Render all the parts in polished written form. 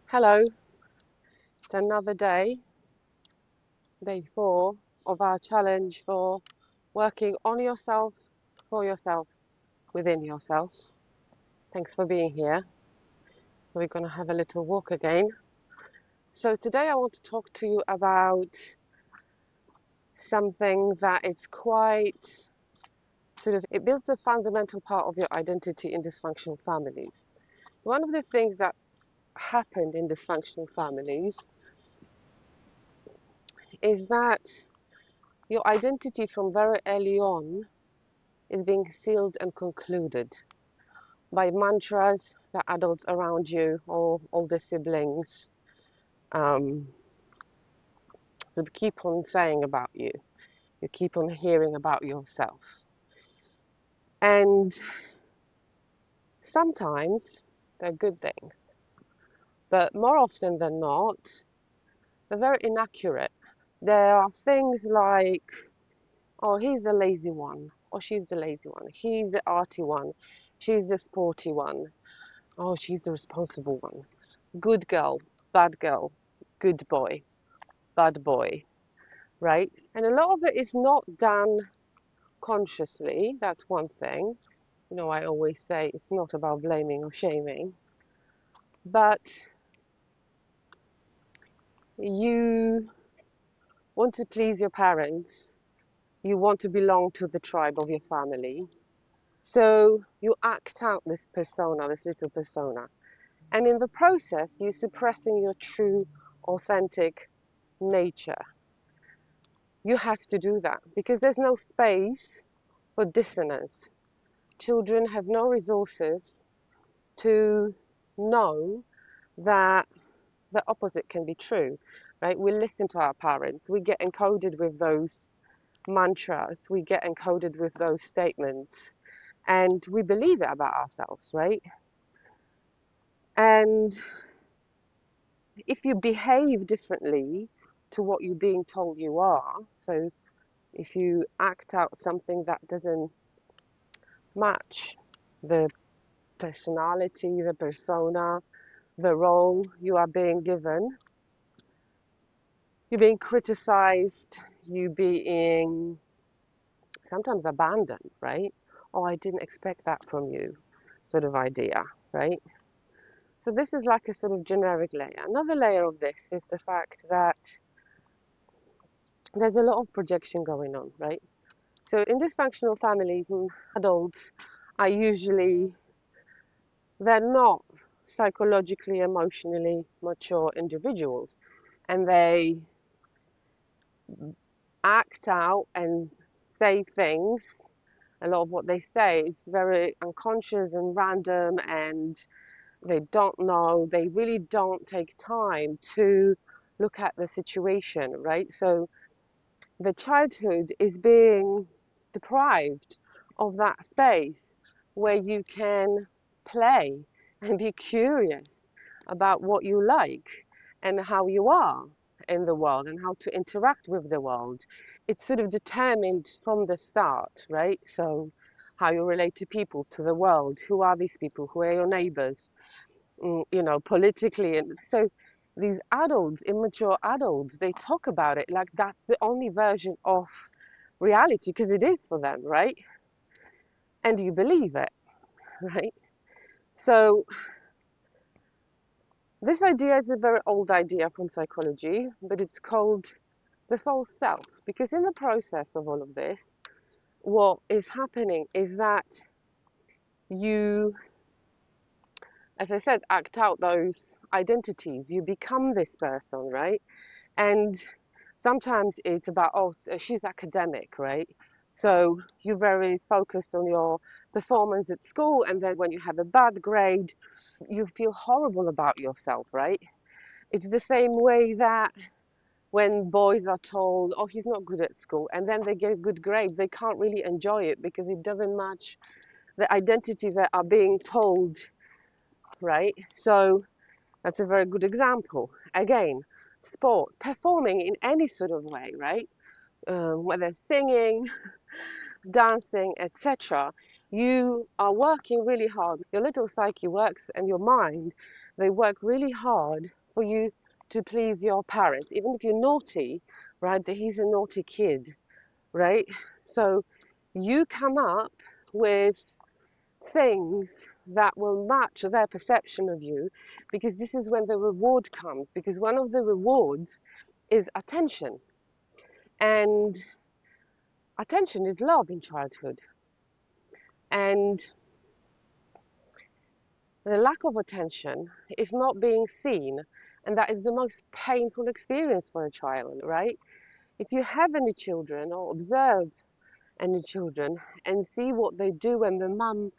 Hello, it's another day, day 4 of our challenge for working on yourself, for yourself, within yourself. Thanks for being here. So we're going to have a little walk again. So today I want to talk to you about something that is quite it builds a fundamental part of your identity in dysfunctional families. So one of the things that happened in dysfunctional families is that your identity from very early on is being sealed and concluded by mantras that adults around you or older siblings um, keep on saying about you. You keep on hearing about yourself. And sometimes they're good things, but more often than not, they're very inaccurate. There are things like, oh, he's the lazy one, or she's the lazy one, he's the arty one, she's the sporty one, oh, she's the responsible one. Good girl, good boy, bad boy, right? And a lot of it is not done consciously. That's one thing. I always say it's not about blaming or shaming, but you want to please your parents, you want to belong to the tribe of your family. So you act out this persona, this little persona. And in the process, you're suppressing your true, authentic nature. You have to do that because there's no space for dissonance. Children have no resources to know that the opposite can be true, right? We listen to our parents, we get encoded with those mantras, we get encoded with those statements, and we believe it about ourselves, right? And if you behave differently to what you're being told you are, so if you act out something that doesn't match the personality, the persona, the role you are being given, you're being criticized, you're being sometimes abandoned, right? Oh, I didn't expect that from you, sort of idea, right? So this is like a sort of generic layer. Another layer of this is the fact that there's a lot of projection going on, right? So in dysfunctional families, adults are usually, they're not psychologically, emotionally mature individuals, and they act out and say things. A lot of what they say is very unconscious and random, and they don't know, they really don't take time to look at the situation, right? So the childhood is being deprived of that space where you can play and be curious about what you like and how you are in the world and how to interact with the world. It's sort of determined from the start, right? So how you relate to people, to the world, who are these people, who are your neighbors, politically. And so these adults, immature adults, they talk about it like that's the only version of reality because it is for them, right? And you believe it, right? So this idea is a very old idea from psychology, but it's called the false self, because in the process of all of this, what is happening is that you, as I said, act out those identities. You become this person, right? And sometimes it's about, oh, so she's academic, right? So you're very focused on your performance at school, and then when you have a bad grade, you feel horrible about yourself, right? It's the same way that when boys are told, oh, he's not good at school, and then they get a good grade, they can't really enjoy it because it doesn't match the identity that are being told, right? So that's a very good example. Again, sport, performing in any sort of way, right? Whether singing, dancing, etc. You are working really hard. Your little psyche works and your mind, they work really hard for you to please your parents, even if you're naughty, right? That he's a naughty kid, right? So you come up with things that will match their perception of you, because this is when the reward comes, because one of the rewards is attention, and attention is love in childhood, and the lack of attention is not being seen, and that is the most painful experience for a child, right? If you have any children or observe any children and see what they do when the mum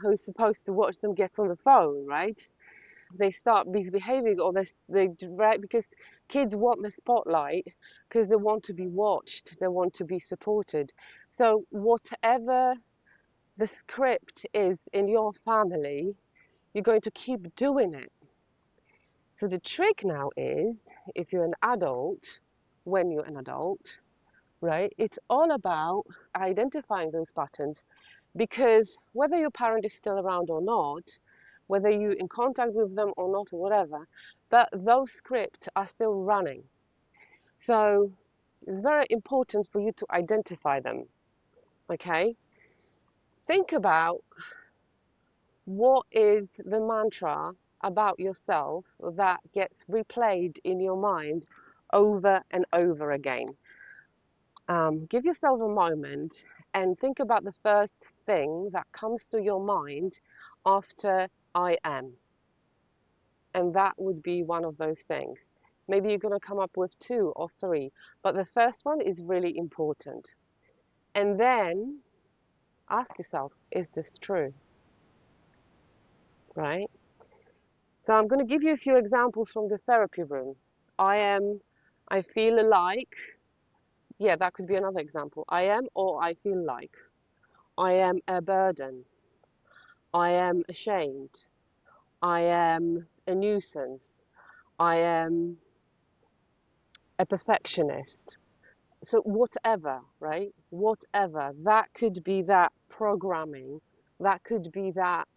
who's supposed to watch them gets on the phone, right? They start misbehaving, or right, because kids want the spotlight, because they want to be watched, they want to be supported. So whatever the script is in your family, you're going to keep doing it. So the trick now is, if you're an adult, when you're an adult, right, it's all about identifying those patterns, because whether your parent is still around or not, whether you're in contact with them or not or whatever, but those scripts are still running. So it's very important for you to identify them, okay? Think about what is the mantra about yourself that gets replayed in your mind over and over again. Give yourself a moment and think about the first thing that comes to your mind after I am. And that would be one of those things. Maybe you're going to come up with two or three, but the first one is really important. And then ask yourself, is this true? Right? So I'm going to give you a few examples from the therapy room. I feel like, yeah, that could be another example. I am, or I feel like. I am a burden. I am ashamed. I am a nuisance. I am a perfectionist. So whatever, right? Whatever. That could be that programming. That could be that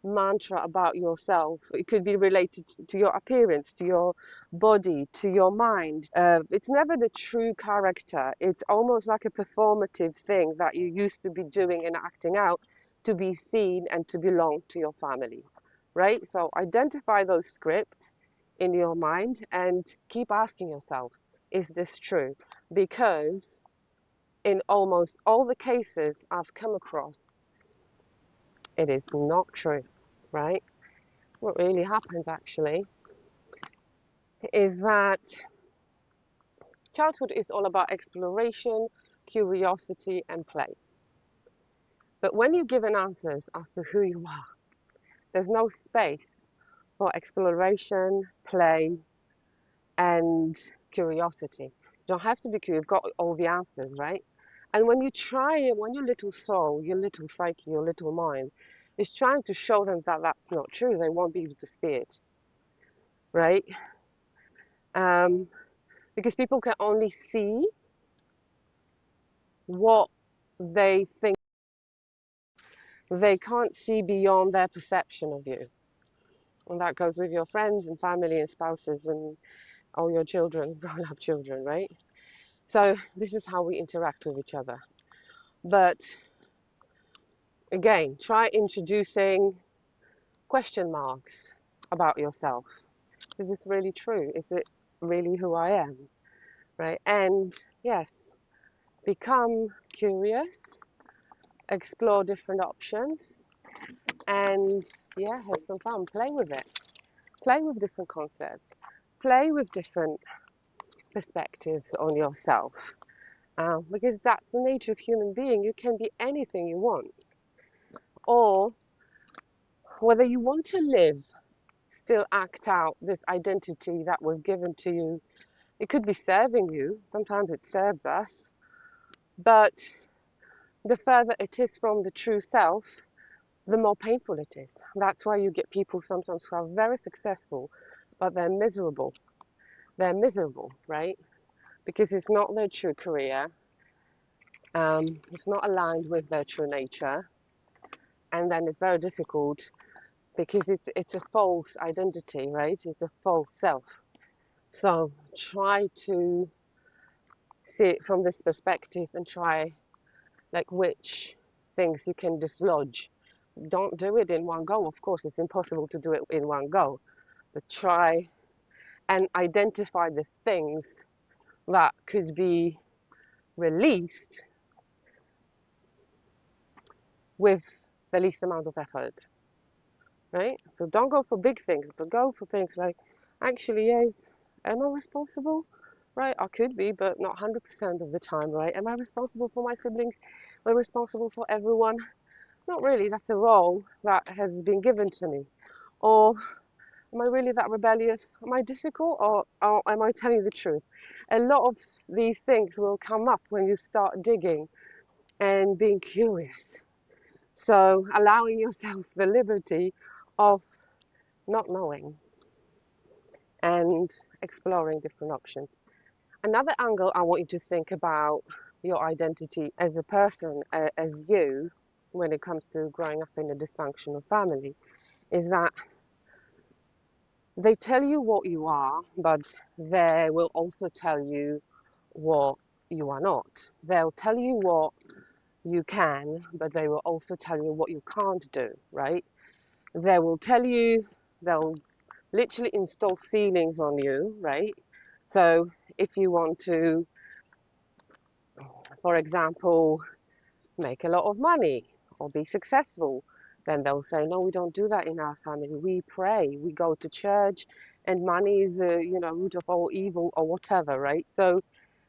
mantra about yourself. It could be related to your appearance, to your body, to your mind. It's never the true character. It's almost like a performative thing that you used to be doing and acting out to be seen and to belong to your family, right? So identify those scripts in your mind and keep asking yourself, is this true? Because in almost all the cases I've come across, it is not true, right? What really happens actually is that childhood is all about exploration, curiosity, and play. But when you're given answers as to who you are, there's no space for exploration, play, and curiosity. You don't have to be curious, you've got all the answers, right? And when you try it, when your little soul, your little psyche, your little mind is trying to show them that that's not true, they won't be able to see it, right? Um, because people can only see what they think. They can't see beyond their perception of you. And that goes with your friends and family and spouses and all your children, grown-up children, right? So this is how we interact with each other. But again, try introducing question marks about yourself. Is this really true? Is it really who I am? Right? And yes, become curious, explore different options, and yeah, have some fun. Play with it. Play with different concepts. Play with different perspectives on yourself. Because that's the nature of human being. You can be anything you want. Or whether you want to live, still act out this identity that was given to you. It could be serving you. Sometimes it serves us. But the further it is from the true self, the more painful it is. That's why you get people sometimes who are very successful, but they're miserable. They're miserable, right? Because it's not their true career. It's not aligned with their true nature. And then it's very difficult because it's a false identity, right? It's a false self. So try to see it from this perspective and try like which things you can dislodge. Don't do it in one go. Of course, it's impossible to do it in one go, but try and identify the things that could be released with the least amount of effort, right? So don't go for big things, but go for things like, actually, yes, am I responsible? Right, I could be, but not 100% of the time, right? Am I responsible for my siblings? Am I responsible for everyone? Not really. That's a role that has been given to me. Or am I really that rebellious? Am I difficult, or am I telling the truth? A lot of these things will come up when you start digging and being curious. So allowing yourself the liberty of not knowing and exploring different options. Another angle I want you to think about your identity as a person, as you, when it comes to growing up in a dysfunctional family, is that they tell you what you are, but they will also tell you what you are not. They'll tell you what you can, but they will also tell you what you can't do, right? They will tell you, they'll literally install ceilings on you, right? So if you want to, for example, make a lot of money or be successful, then they'll say, no, we don't do that in our family. We pray, we go to church, and money is a root of all evil or whatever, right? So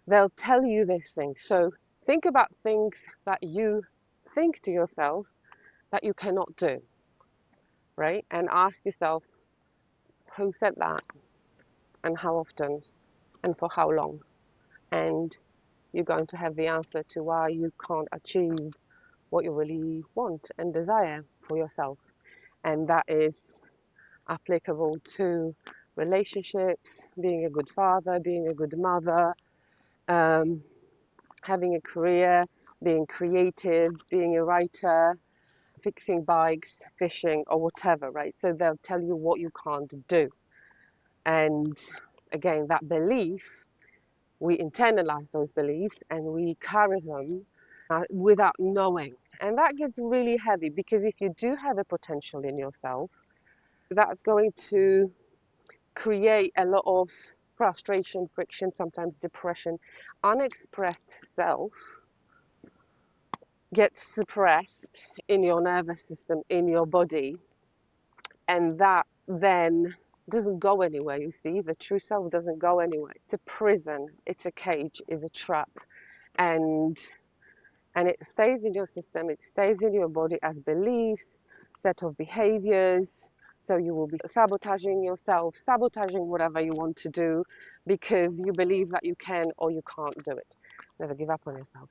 they'll tell you these things. So think about things that you think to yourself that you cannot do, right? And ask yourself, who said that, and how often, and for how long? And you're going to have the answer to why you can't achieve what you really want and desire for yourself. And that is applicable to relationships, being a good father, being a good mother, um, having a career, being creative, being a writer, fixing bikes, fishing, or whatever, right? So they'll tell you what you can't do. And again, that belief, we internalize those beliefs and we carry them without knowing. And that gets really heavy because if you do have a potential in yourself, that's going to create a lot of frustration, friction, sometimes depression. Unexpressed self gets suppressed in your nervous system, in your body, and that then doesn't go anywhere. You see, the true self doesn't go anywhere. It's a prison, it's a cage, it's a trap, and it stays in your system, it stays in your body as beliefs, set of behaviors. So you will be sabotaging yourself, sabotaging whatever you want to do because you believe that you can or you can't do it. Never give up on yourself.